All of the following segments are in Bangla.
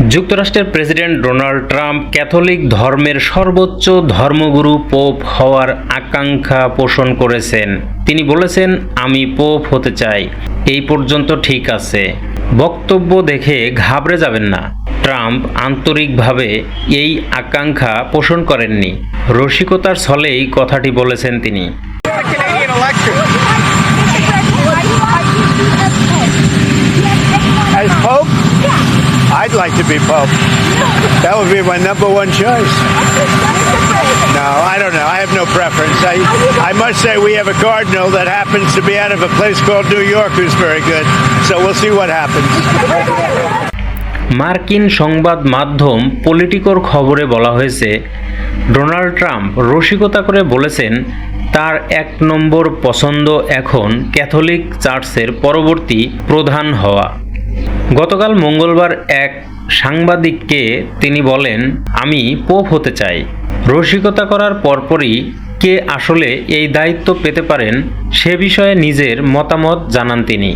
যুক্তরাষ্ট্রের প্রেসিডেন্ট ডোনাল্ড ট্রাম্প ক্যাথলিক ধর্মের সর্বোচ্চ ধর্মগুরু পোপ হওয়ার আকাঙ্ক্ষা পোষণ করেছেন। তিনি বলেছেন, আমি পোপ হতে চাই। এই পর্যন্ত ঠিক আছে। বক্তব্য দেখে ঘাবড়ে যাবেন না। ট্রাম্প আন্তরিকভাবে এই আকাঙ্ক্ষা পোষণ করেননি। রসিকতার ছলেই কথাটি বলেছেন তিনি। As Pope? I'd like to be Pope. That would be my number one choice. No, I don't know. I have no preference. I must say we have a cardinal that happens to be out of a place called New York who's very good. So we'll see what happens. মার্কিন সংবাদ মাধ্যম পলিটিকোর খবরে বলা হয়েছে, ডোনাল্ড ট্রাম্প রসিকতা করে বলেছেন তার ১ নম্বর পছন্দ এখন ক্যাথলিক চার্চের পরবর্তী প্রধান হওয়া। গতকাল মঙ্গলবার এক সাংবাদিককে তিনি বলেন, আমি পোপ হতে চাই। রসিকতা করার পরপরই কে আসলে এই দায়িত্ব পেতে পারেন সে বিষয়ে নিজের মতামত জানান তিনি।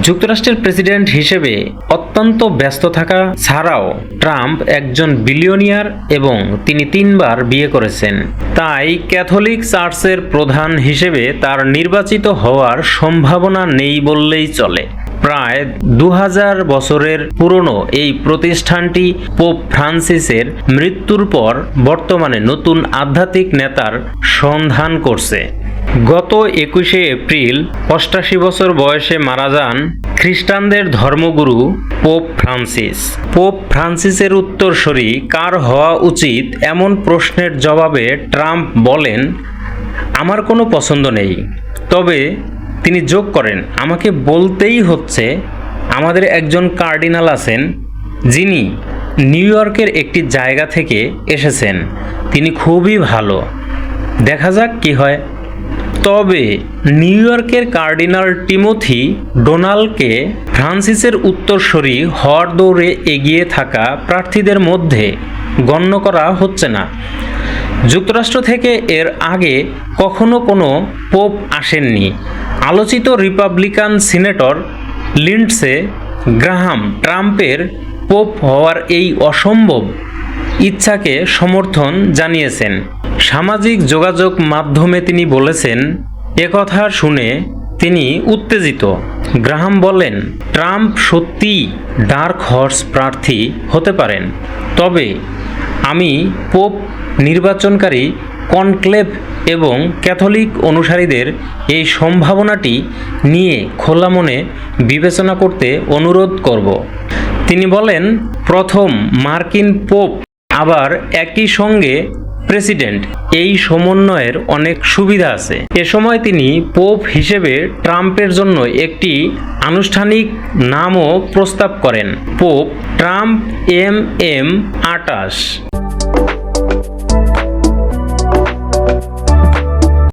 যুক্তরাষ্ট্রের প্রেসিডেন্ট হিসেবে অত্যন্ত ব্যস্ত থাকা ছাড়াও ট্রাম্প একজন বিলিয়নিয়ার এবং তিনি ৩ বার বিয়ে করেছেন। তাই ক্যাথলিক চার্চের প্রধান হিসেবে তার নির্বাচিত হওয়ার সম্ভাবনা নেই বললেই চলে। প্রায় ২০০০ বছরের পুরনো এই প্রতিষ্ঠানটি পোপ ফ্রান্সিসের মৃত্যুর পর বর্তমানে নতুন আধ্যাত্মিক নেতার সন্ধান করছে। গত ২১শে এপ্রিল ৮৮ বছর বয়সে মারা যান খ্রিস্টানদের ধর্মগুরু পোপ ফ্রান্সিস। পোপ ফ্রান্সিসের উত্তরসূরি কার হওয়া উচিত এমন প্রশ্নের জবাবে ট্রাম্প বলেন, আমার কোনো পছন্দ নেই। তবে তিনি যোগ করেন, আমাকে বলতেই হচ্ছে আমাদের একজন কার্ডিনাল আছেন যিনি নিউ ইয়র্কের একটি জায়গা থেকে এসেছেন। তিনি খুবই ভালো। দেখা যাক কি হয়। তবে নিউ ইয়র্কের কার্ডিনাল টিমোথি ডোনাল্ডকে ফ্রান্সিসের উত্তরসূরি হওয়ার দৌড়ে এগিয়ে থাকা প্রার্থীদের মধ্যে গণ্য করা হচ্ছে না। যুক্তরাষ্ট্র থেকে এর আগে কখনো কোনো পোপ আসেননি। আলোচিত রিপাবলিকান সিনেটর লিন্ডসে গ্রাহাম ট্রাম্পের পোপ হওয়ার এই অসম্ভব ইচ্ছাকে সমর্থন জানিয়েছেন। সামাজিক যোগাযোগ মাধ্যমে তিনি বলেছেন, একথা শুনে তিনি উত্তেজিত। গ্রাহাম বলেন, ট্রাম্প সত্যিই ডার্ক হর্স প্রার্থী হতে পারেন। তবে আমি পোপ নির্বাচনকারী কনক্লেভ এবং ক্যাথলিক অনুসারীদের এই সম্ভাবনাটি নিয়ে খোলা মনে বিবেচনা করতে অনুরোধ করব। তিনি বলেন, প্রথম মার্কিন পোপ আবার একই সঙ্গে প্রেসিডেন্ট, এই সমন্বয়ের অনেক সুবিধা আছে। এ সময় তিনি পোপ হিসেবে ট্রাম্পের জন্য একটি আনুষ্ঠানিক নামও প্রস্তাব করেন, পোপ ট্রাম্প MM ২৮।